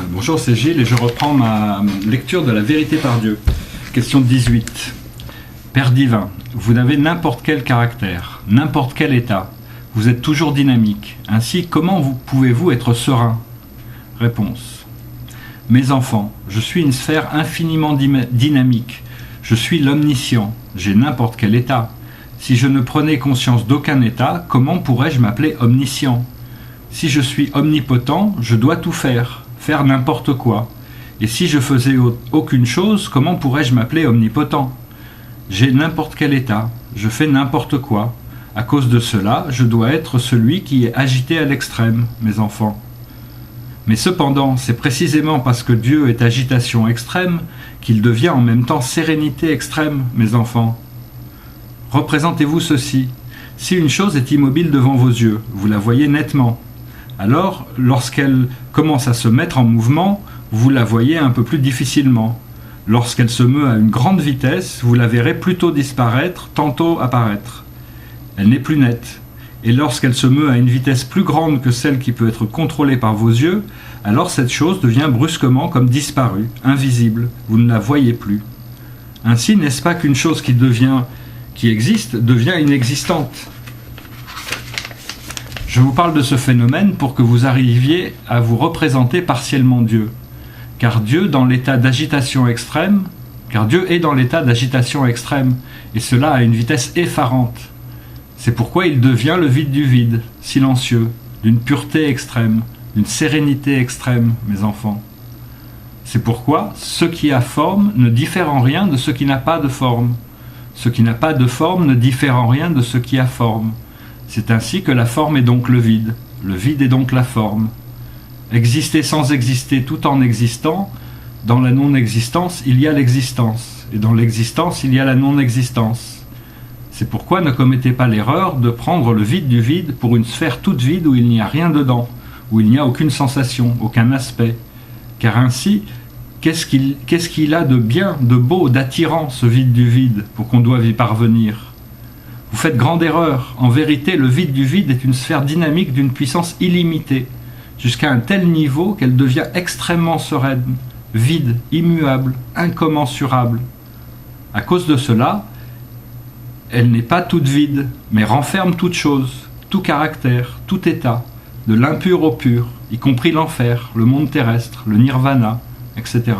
Bonjour, c'est Gilles et je reprends ma lecture de la vérité par Dieu. Question 18. Père divin, vous avez n'importe quel caractère, n'importe quel état. Vous êtes toujours dynamique. Ainsi, comment pouvez-vous être serein? Réponse. Mes enfants, je suis une sphère infiniment dynamique. Je suis l'omniscient. J'ai n'importe quel état. Si je ne prenais conscience d'aucun état, comment pourrais-je m'appeler omniscient? Si je suis omnipotent, je dois tout faire n'importe quoi. Et si je faisais aucune chose, comment pourrais-je m'appeler omnipotent? J'ai n'importe quel état, je fais n'importe quoi. À cause de cela, je dois être celui qui est agité à l'extrême, mes enfants. Mais cependant, c'est précisément parce que Dieu est agitation extrême qu'il devient en même temps sérénité extrême, mes enfants. Représentez-vous ceci. Si une chose est immobile devant vos yeux, vous la voyez nettement. Alors, lorsqu'elle commence à se mettre en mouvement, vous la voyez un peu plus difficilement. Lorsqu'elle se meut à une grande vitesse, vous la verrez plutôt disparaître, tantôt apparaître. Elle n'est plus nette. Et lorsqu'elle se meut à une vitesse plus grande que celle qui peut être contrôlée par vos yeux, alors cette chose devient brusquement comme disparue, invisible, vous ne la voyez plus. Ainsi, n'est-ce pas qu'une chose qui existe devient inexistante? Je vous parle de ce phénomène pour que vous arriviez à vous représenter partiellement Dieu. Car Dieu est dans l'état d'agitation extrême, et cela à une vitesse effarante. C'est pourquoi il devient le vide du vide, silencieux, d'une pureté extrême, d'une sérénité extrême, mes enfants. C'est pourquoi ce qui a forme ne diffère en rien de ce qui n'a pas de forme. Ce qui n'a pas de forme ne diffère en rien de ce qui a forme. C'est ainsi que la forme est donc le vide est donc la forme. Exister sans exister tout en existant, dans la non-existence il y a l'existence, et dans l'existence il y a la non-existence. C'est pourquoi ne commettez pas l'erreur de prendre le vide du vide pour une sphère toute vide où il n'y a rien dedans, où il n'y a aucune sensation, aucun aspect. Car ainsi, qu'est-ce qu'il a de bien, de beau, d'attirant ce vide du vide pour qu'on doive y parvenir? Vous faites grande erreur. En vérité, le vide du vide est une sphère dynamique d'une puissance illimitée, jusqu'à un tel niveau qu'elle devient extrêmement sereine, vide, immuable, incommensurable. À cause de cela, elle n'est pas toute vide, mais renferme toute chose, tout caractère, tout état, de l'impur au pur, y compris l'enfer, le monde terrestre, le nirvana, etc.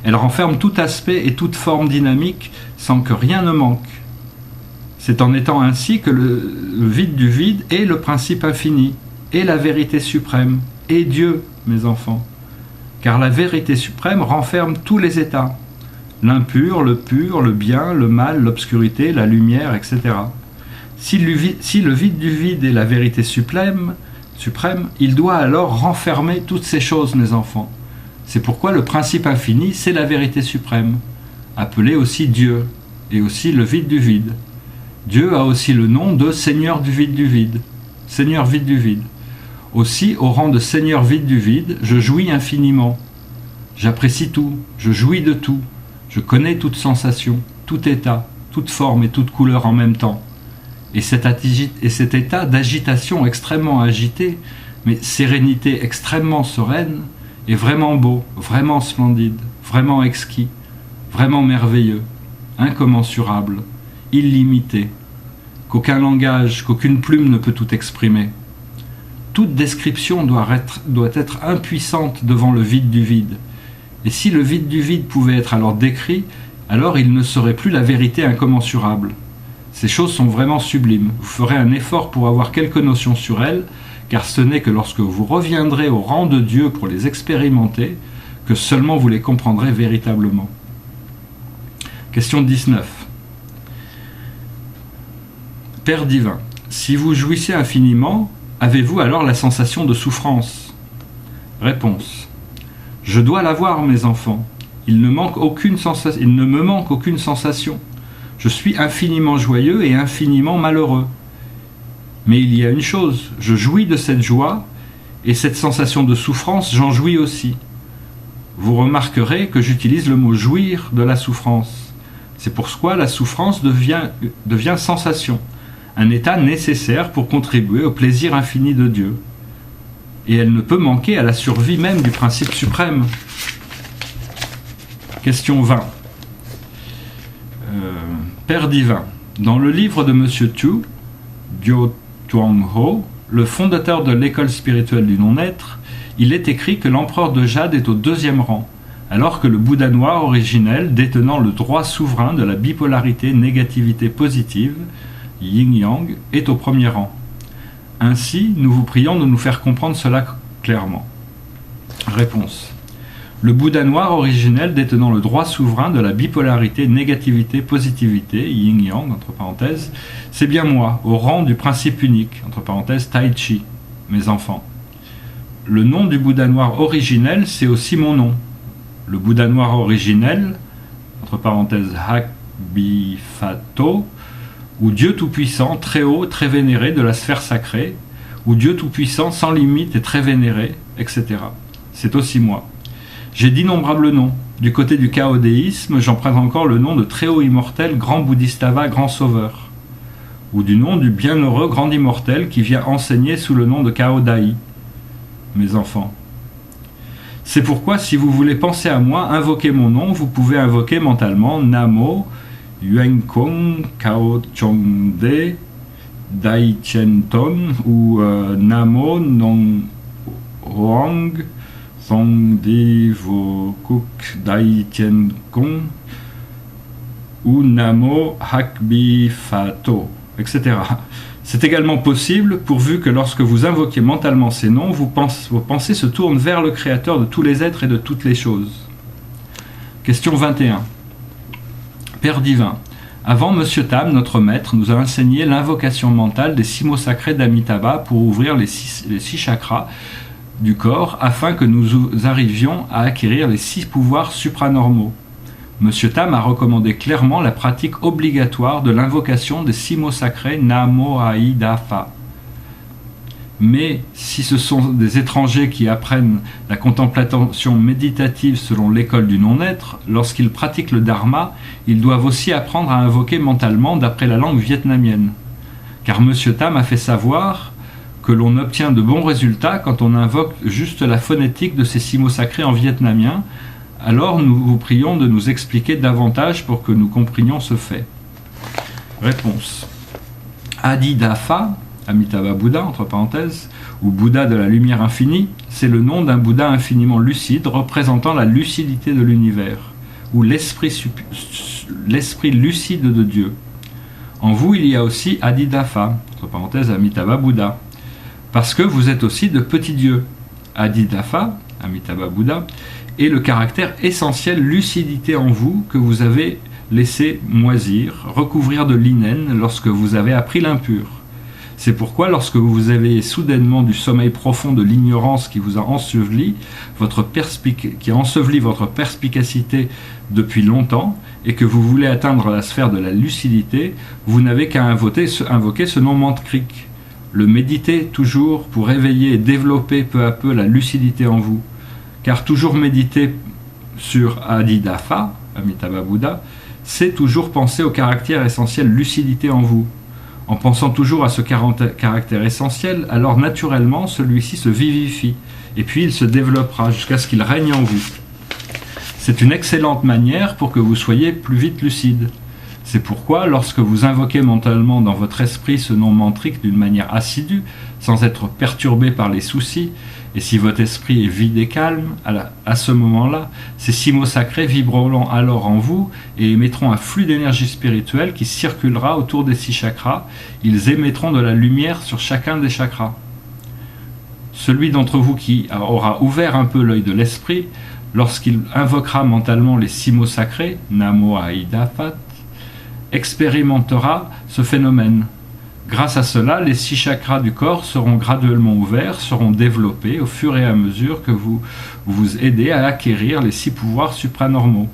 Elle renferme tout aspect et toute forme dynamique sans que rien ne manque. C'est en étant ainsi que le vide du vide est le principe infini, est la vérité suprême, est Dieu, mes enfants. Car la vérité suprême renferme tous les états, l'impur, le pur, le bien, le mal, l'obscurité, la lumière, etc. Si le vide du vide est la vérité suprême, il doit alors renfermer toutes ces choses, mes enfants. C'est pourquoi le principe infini, c'est la vérité suprême, appelée aussi Dieu, et aussi le vide du vide. Dieu a aussi le nom de Seigneur du vide du vide, Seigneur vide du vide. Aussi, au rang de Seigneur vide du vide, je jouis infiniment. J'apprécie tout, je jouis de tout, je connais toute sensation, tout état, toute forme et toute couleur en même temps. Et cet état d'agitation extrêmement agité, mais sérénité extrêmement sereine, est vraiment beau, vraiment splendide, vraiment exquis, vraiment merveilleux, incommensurable, illimité, qu'aucun langage, qu'aucune plume ne peut tout exprimer. Toute description doit être impuissante devant le vide du vide. Et si le vide du vide pouvait être alors décrit, alors il ne serait plus la vérité incommensurable. Ces choses sont vraiment sublimes. Vous ferez un effort pour avoir quelques notions sur elles, car ce n'est que lorsque vous reviendrez au rang de Dieu pour les expérimenter, que seulement vous les comprendrez véritablement. Question 19. Père divin, si vous jouissez infiniment, avez-vous alors la sensation de souffrance? Réponse. Je dois l'avoir, mes enfants. Il ne me manque aucune sensation. Je suis infiniment joyeux et infiniment malheureux. Mais il y a une chose, je jouis de cette joie, et cette sensation de souffrance, j'en jouis aussi. Vous remarquerez que j'utilise le mot « jouir » de la souffrance. C'est pourquoi la souffrance devient sensation, un état nécessaire pour contribuer au plaisir infini de Dieu. et elle ne peut manquer à la survie même du principe suprême. Question 20. Père divin, dans le livre de Monsieur Tu, Dio Tuang Ho, le fondateur de l'école spirituelle du non-être, il est écrit que l'empereur de Jade est au 2e rang, alors que le Bouddha noir originel, détenant le droit souverain de la bipolarité négativité positive, yin-yang, est au 1er rang. Ainsi, nous vous prions de nous faire comprendre cela clairement. Réponse. Le Bouddha noir originel détenant le droit souverain de la bipolarité négativité positivité, yin-yang, entre parenthèses, c'est bien moi, au rang du principe unique, entre parenthèses tai chi, mes enfants. Le nom du Bouddha noir originel, c'est aussi mon nom. Le Bouddha noir originel, entre parenthèses Hakbifato, ou Dieu tout-puissant, très haut, très vénéré de la sphère sacrée, ou Dieu tout-puissant, sans limite et très vénéré, etc. C'est aussi moi. J'ai d'innombrables noms. Du côté du chaodéisme, j'emprunte encore le nom de très haut immortel, grand bouddhistava, grand sauveur. Ou du nom du bienheureux grand immortel qui vient enseigner sous le nom de Chaodai, mes enfants. C'est pourquoi, si vous voulez penser à moi, invoquer mon nom, vous pouvez invoquer mentalement Namo, Yuenkong, Kao Chongde, Dai Chen Ton, ou Namo Nong Hoang, Song Di Vo Kuk Dai Chen Kong, ou Namo Hakbi Fato, etc. C'est également possible pourvu que lorsque vous invoquez mentalement ces noms, vos pensées se tournent vers le Créateur de tous les êtres et de toutes les choses. Question 21. Père divin, avant Monsieur Tam, notre maître, nous a enseigné l'invocation mentale des 6 mots sacrés d'Amitabha pour ouvrir les 6 chakras du corps afin que nous arrivions à acquérir les 6 pouvoirs supranormaux. Monsieur Tam a recommandé clairement la pratique obligatoire de l'invocation des 6 mots sacrés Namo Aida Fa. Mais si ce sont des étrangers qui apprennent la contemplation méditative selon l'école du non-être, lorsqu'ils pratiquent le dharma, ils doivent aussi apprendre à invoquer mentalement d'après la langue vietnamienne. Car Monsieur Tam a fait savoir que l'on obtient de bons résultats quand on invoque juste la phonétique de ces 6 mots sacrés en vietnamien. Alors nous vous prions de nous expliquer davantage pour que nous comprenions ce fait. Réponse. Adidafa, Amitabha Bouddha, entre parenthèses, ou Bouddha de la lumière infinie, c'est le nom d'un Bouddha infiniment lucide représentant la lucidité de l'univers, ou l'esprit lucide de Dieu. En vous, il y a aussi Adidafa, entre parenthèses Amitabha Bouddha, parce que vous êtes aussi de petits dieux. Adidafa, Amitabha Bouddha, est le caractère essentiel lucidité en vous que vous avez laissé moisir, recouvrir de linnen lorsque vous avez appris l'impur. C'est pourquoi lorsque vous vous éveillez soudainement du sommeil profond de l'ignorance qui vous a enseveli, qui a enseveli votre perspicacité depuis longtemps, et que vous voulez atteindre la sphère de la lucidité, vous n'avez qu'à invoquer ce nom mantrique. Le méditer toujours pour éveiller et développer peu à peu la lucidité en vous. Car toujours méditer sur Adidafa, Amitabha Bouddha, c'est toujours penser au caractère essentiel lucidité en vous. En pensant toujours à ce caractère essentiel, alors naturellement celui-ci se vivifie, et puis il se développera jusqu'à ce qu'il règne en vous. C'est une excellente manière pour que vous soyez plus vite lucide. C'est pourquoi, lorsque vous invoquez mentalement dans votre esprit ce nom mantrique d'une manière assidue, sans être perturbé par les soucis, et si votre esprit est vide et calme, à ce moment-là, ces 6 mots sacrés vibreront alors en vous et émettront un flux d'énergie spirituelle qui circulera autour des 6 chakras. Ils émettront de la lumière sur chacun des chakras. Celui d'entre vous qui aura ouvert un peu l'œil de l'esprit, lorsqu'il invoquera mentalement les 6 mots sacrés, Namo Aida Fat, expérimentera ce phénomène. Grâce à cela, les 6 chakras du corps seront graduellement ouverts, seront développés au fur et à mesure que vous vous aidez à acquérir les 6 pouvoirs supranormaux.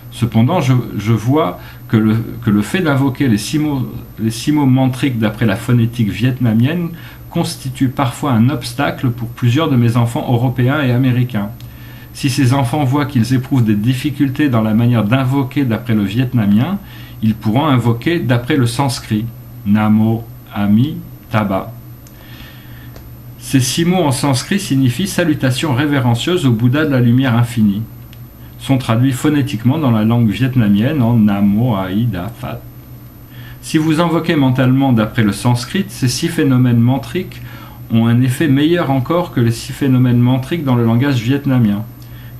Cependant, je vois que le fait d'invoquer les 6 mots mantriques d'après la phonétique vietnamienne constitue parfois un obstacle pour plusieurs de mes enfants européens et américains. Si ces enfants voient qu'ils éprouvent des difficultés dans la manière d'invoquer d'après le vietnamien, ils pourront invoquer d'après le sanskrit, Namo Amitabha. Ces 6 mots en sanskrit signifient salutation révérencieuse au Bouddha de la lumière infinie. Sont traduits phonétiquement dans la langue vietnamienne en Namo Aida Phat. Si vous invoquez mentalement d'après le sanskrit, ces 6 phénomènes mantriques ont un effet meilleur encore que les 6 phénomènes mantriques dans le langage vietnamien,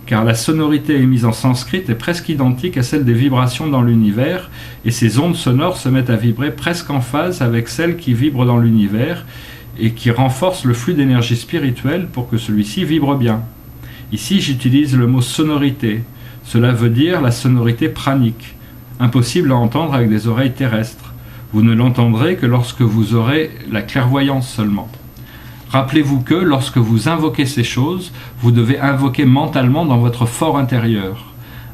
car la sonorité émise en sanskrit est presque identique à celle des vibrations dans l'univers, et ces ondes sonores se mettent à vibrer presque en phase avec celles qui vibrent dans l'univers, et qui renforcent le flux d'énergie spirituelle pour que celui-ci vibre bien. Ici, j'utilise le mot sonorité. Cela veut dire la sonorité pranique, impossible à entendre avec des oreilles terrestres. Vous ne l'entendrez que lorsque vous aurez la clairvoyance seulement. Rappelez-vous que, lorsque vous invoquez ces choses, vous devez invoquer mentalement dans votre fort intérieur.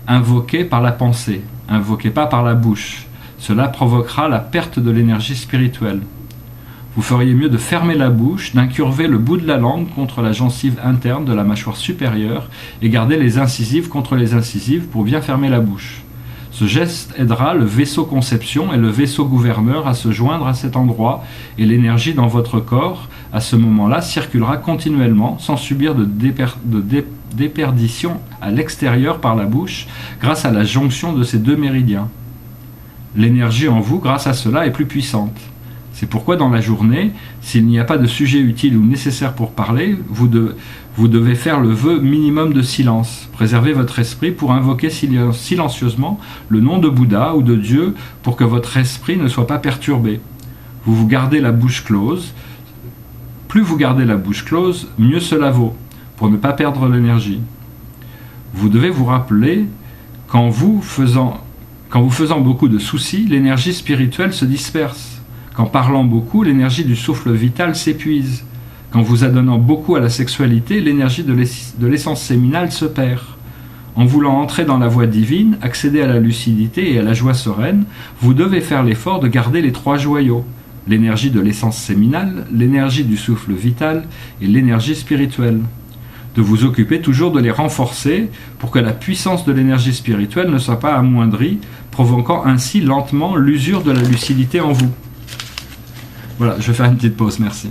Invoquez par la pensée, invoquez pas par la bouche. Cela provoquera la perte de l'énergie spirituelle. Vous feriez mieux de fermer la bouche, d'incurver le bout de la langue contre la gencive interne de la mâchoire supérieure et garder les incisives contre les incisives pour bien fermer la bouche. Ce geste aidera le vaisseau conception et le vaisseau gouverneur à se joindre à cet endroit, et l'énergie dans votre corps, à ce moment-là, circulera continuellement sans subir de déperdition à l'extérieur par la bouche grâce à la jonction de ces 2 méridiens. L'énergie en vous, grâce à cela, est plus puissante. C'est pourquoi dans la journée, s'il n'y a pas de sujet utile ou nécessaire pour parler, vous devez faire le vœu minimum de silence. Préservez votre esprit pour invoquer silencieusement le nom de Bouddha ou de Dieu pour que votre esprit ne soit pas perturbé. Vous gardez la bouche close. Plus vous gardez la bouche close, mieux cela vaut, pour ne pas perdre l'énergie. Vous devez vous rappeler qu'en vous faisant beaucoup de soucis, l'énergie spirituelle se disperse. Qu'en parlant beaucoup, l'énergie du souffle vital s'épuise. Qu'en vous adonnant beaucoup à la sexualité, l'énergie de l'essence séminale se perd. En voulant entrer dans la voie divine, accéder à la lucidité et à la joie sereine, vous devez faire l'effort de garder les 3 joyaux. L'énergie de l'essence séminale, l'énergie du souffle vital et l'énergie spirituelle. De vous occuper toujours de les renforcer pour que la puissance de l'énergie spirituelle ne soit pas amoindrie, provoquant ainsi lentement l'usure de la lucidité en vous. Voilà, je vais faire une petite pause, merci.